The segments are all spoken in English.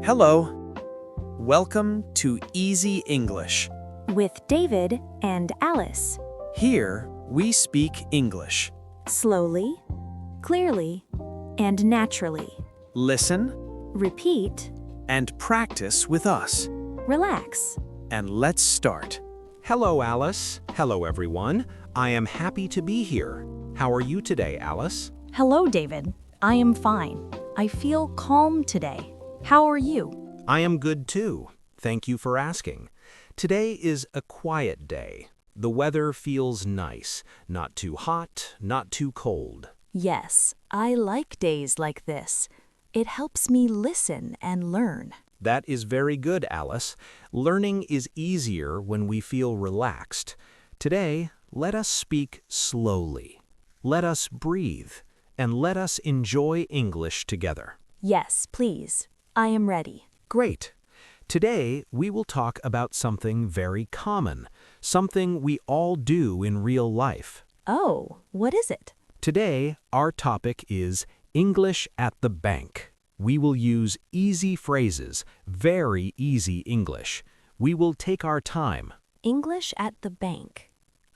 Hello. Welcome to Easy English. With David and Alice. Here, we speak English. Slowly, clearly, and naturally. Listen Repeat, and practice with us. relax. And let's start. Hello, Alice. Hello, everyone. I am happy to be here. How are you today, Alice? Hello, David. I am fine. I feel calm today. How are you? I am good too. Thank you for asking. Today is a quiet day. The weather feels nice, not too hot, not too cold. Yes, I like days like this. It helps me listen and learn. That is very good, Alice. Learning is easier when we feel relaxed. Today, let us speak slowly. Let us breathe, and let us enjoy English together. Yes, please. I am ready. Great. Today, we will talk about something very common, something we all do in real life. Oh, what is it? Today, our topic is English at the bank. We will use easy phrases, very easy English. We will take our time. English at the bank.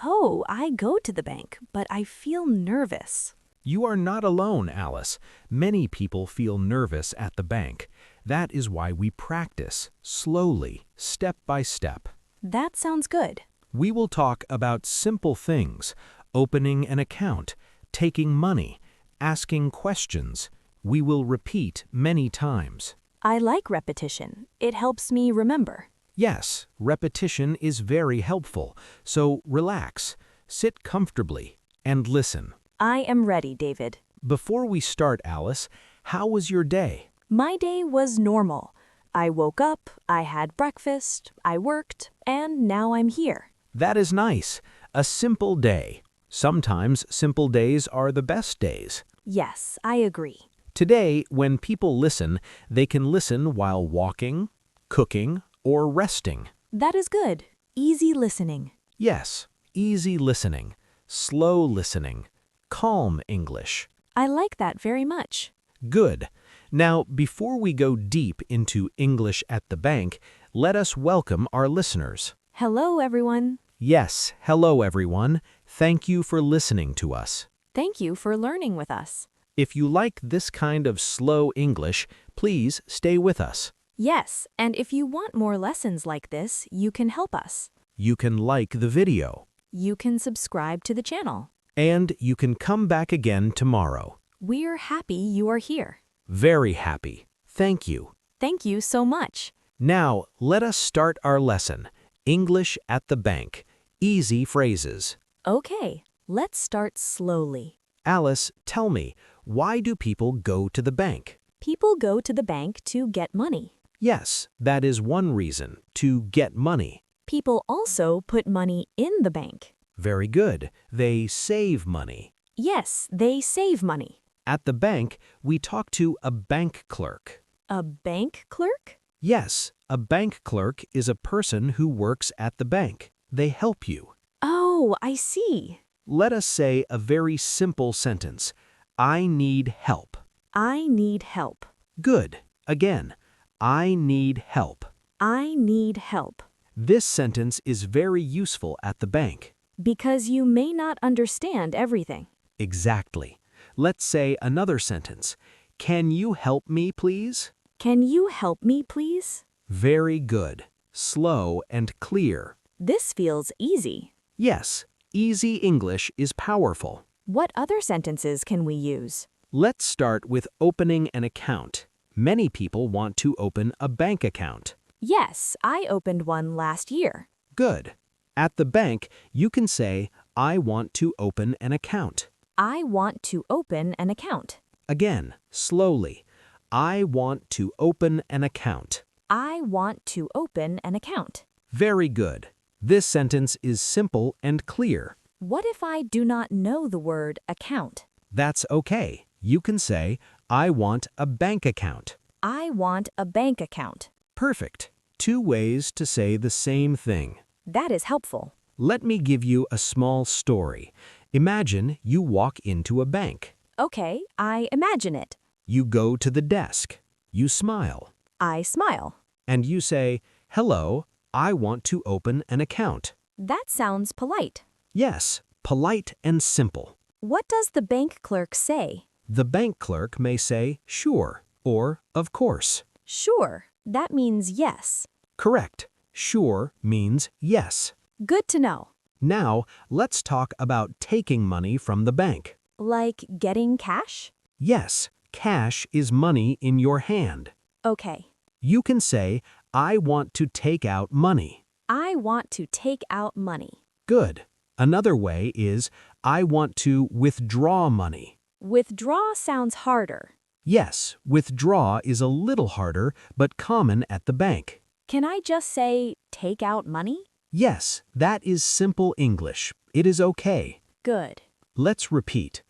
Oh, I go to the bank, but I feel nervous. You are not alone, Alice. Many people feel nervous at the bank. That is why we practice, slowly, step by step. That sounds good. We will talk about simple things, opening an account, taking money, asking questions. We will repeat many times. I like repetition. It helps me remember. Yes, repetition is very helpful, so relax, sit comfortably, and listen. I am ready, David. Before we start, Alice, how was your day? My day was normal. I woke up, I had breakfast, I worked, and now I'm here. That is nice. A simple day. Sometimes simple days are the best days. Yes, I agree. Today, when people listen, they can listen while walking, cooking, or resting. That is good. Easy listening. Yes, easy listening, slow listening, calm English. I like that very much. Good. Now, before we go deep into English at the bank, let us welcome our listeners. Hello, everyone. Yes, hello everyone. Thank you for listening to us. Thank you for learning with us. If you like this kind of slow English, please stay with us. Yes, and if you want more lessons like this, you can help us. You can like the video. You can subscribe to the channel. And you can come back again tomorrow. We're happy you are here. Very happy. Thank you. Thank you so much. Now, let us start our lesson. English at the bank. Easy phrases. Okay, let's start slowly. Alice, tell me, why do people go to the bank? People go to the bank to get money. Yes, that is one reason, to get money. People also put money in the bank. Very good. They save money. Yes, they save money. At the bank, we talk to a bank clerk. A bank clerk? Yes, a bank clerk is a person who works at the bank. They help you. Oh, I see. Let us say a very simple sentence. I need help. I need help. Good. Again, I need help. I need help. This sentence is very useful at the bank. Because you may not understand everything. Exactly. Let's say another sentence. Can you help me, please? Can you help me, please? Very good. Slow and clear. This feels easy. Yes, easy English is powerful. What other sentences can we use? Let's start with opening an account. Many people want to open a bank account. Yes, I opened one last year. Good. At the bank, you can say, I want to open an account. I want to open an account. Again, slowly. I want to open an account. I want to open an account. Very good. This sentence is simple and clear. What if I do not know the word account? That's okay. You can say, I want a bank account. I want a bank account. Perfect. 2 ways to say the same thing. That is helpful. Let me give you a small story. Imagine you walk into a bank. Okay, I imagine it. You go to the desk. You smile. I smile. And you say, "Hello, I want to open an account." That sounds polite. Yes, polite and simple. What does the bank clerk say? The bank clerk may say, "Sure," or "Of course." Sure. That means yes. Correct. Sure means yes. Good to know. Now, let's talk about taking money from the bank. Like getting cash? Yes, cash is money in your hand. Okay. You can say, "I want to take out money." I want to take out money. Good. Another way is, "I want to withdraw money." Withdraw sounds harder. Yes, withdraw is a little harder, but common at the bank. Can I just say, take out money? Yes, that is simple English. It is okay. Good. Let's repeat.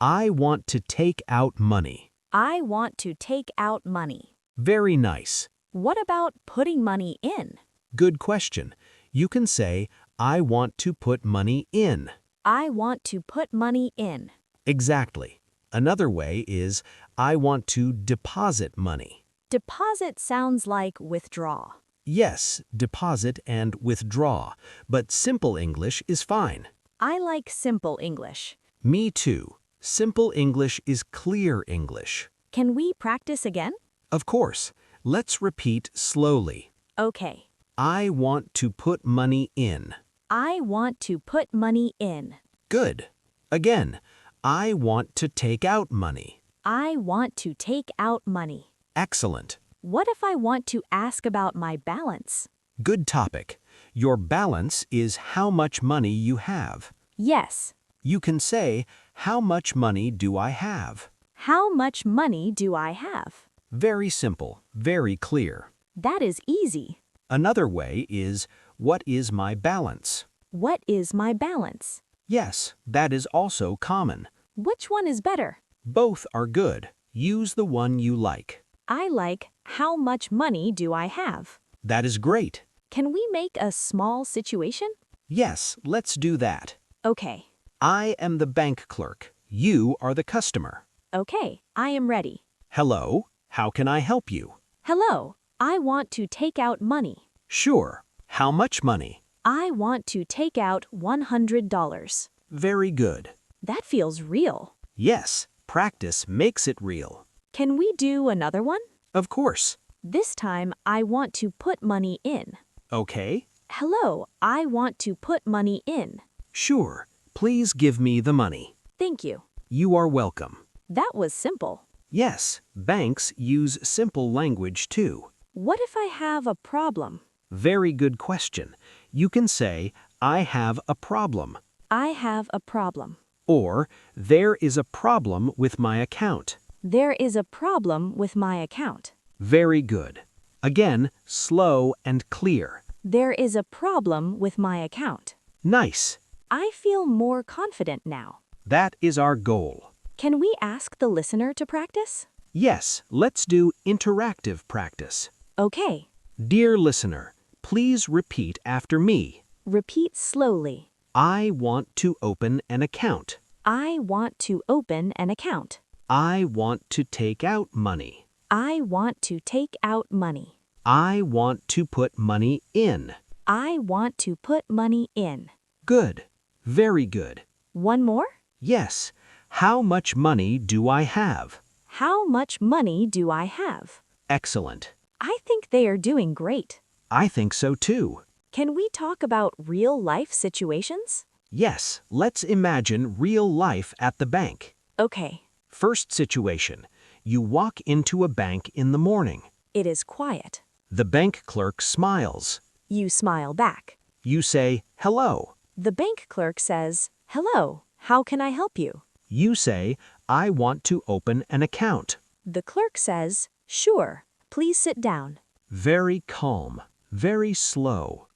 I want to take out money. I want to take out money. Very nice. What about putting money in? Good question. You can say, "I want to put money in." I want to put money in. Exactly. Another way is, "I want to deposit money." Deposit sounds like withdraw. Yes, deposit and withdraw, but simple English is fine. I like simple English. Me too. Simple English is clear English. Can we practice again? Of course. Let's repeat slowly. Okay. I want to put money in. I want to put money in. Good. Again, I want to take out money. I want to take out money. Excellent. What if I want to ask about my balance? Good topic. Your balance is how much money you have. Yes. You can say, "How much money do I have?" How much money do I have? Very simple, very clear. That is easy. Another way is, "What is my balance?" What is my balance? Yes, that is also common. Which one is better? Both are good. Use the one you like. I like, how much money do I have? That is great. Can we make a small situation? Yes, let's do that. Okay. I am the bank clerk. You are the customer. Okay, I am ready. Hello, how can I help you? Hello, I want to take out money. Sure. How much money? I want to take out $100. Very good. That feels real. Yes, practice makes it real. Can we do another one? Of course. This time, I want to put money in. Okay. Hello, I want to put money in. Sure. Please give me the money. Thank you. You are welcome. That was simple. Yes, banks use simple language too. What if I have a problem? Very good question. You can say, "I have a problem." I have a problem. Or, "There is a problem with my account." There is a problem with my account. Very good. Again, slow and clear. There is a problem with my account. Nice. I feel more confident now. That is our goal. Can we ask the listener to practice? Yes, let's do interactive practice. Okay. Dear listener, please repeat after me. Repeat slowly. I want to open an account. I want to open an account. I want to take out money. I want to take out money. I want to put money in. I want to put money in. Good. Very good. One more? Yes. How much money do I have? How much money do I have? Excellent. I think they are doing great. I think so too. Can we talk about real-life situations? Yes, let's imagine real life at the bank. Okay. First situation. You walk into a bank in the morning. It is quiet. The bank clerk smiles. You smile back. You say, "Hello." The bank clerk says, "Hello, how can I help you?" You say, "I want to open an account." The clerk says, "Sure, please sit down." Very calm, very slow.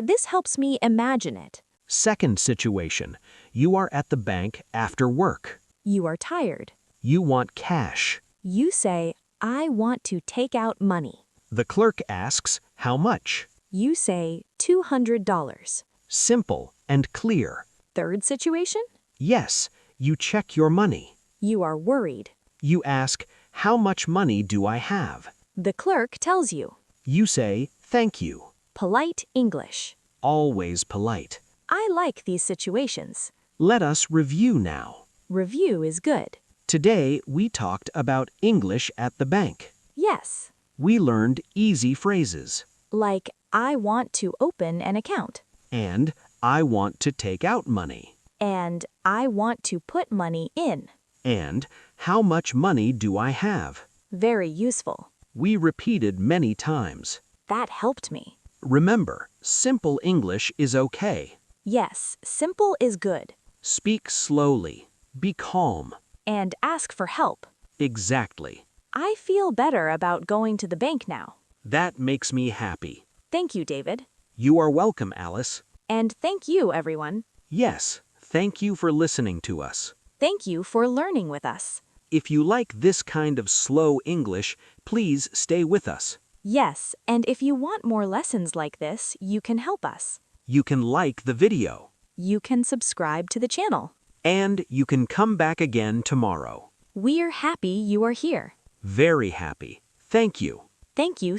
This helps me imagine it. Second situation. You are at the bank after work. You are tired. You want cash. You say, "I want to take out money." The clerk asks, "How much?" You say, $200. Simple and clear. Third situation? Yes, you check your money. You are worried. You ask, "How much money do I have?" The clerk tells you. You say, thank you. Polite English. Always polite. I like these situations. Let us review now. Review is good. Today, we talked about English at the bank. Yes. We learned easy phrases. Like, I want to open an account. And I want to take out money. And I want to put money in. And how much money do I have? Very useful. We repeated many times. That helped me. Remember, simple English is okay. Yes, simple is good. Speak slowly. Be calm. And ask for help. Exactly. I feel better about going to the bank now. That makes me happy. Thank you, David. You are welcome, Alice. And thank you, everyone. Yes, thank you for listening to us. Thank you for learning with us. If you like this kind of slow English, please stay with us. Yes, and if you want more lessons like this, you can help us. You can like the video. You can subscribe to the channel. And you can come back again tomorrow. We're happy you are here. Very happy. Thank you. Thank you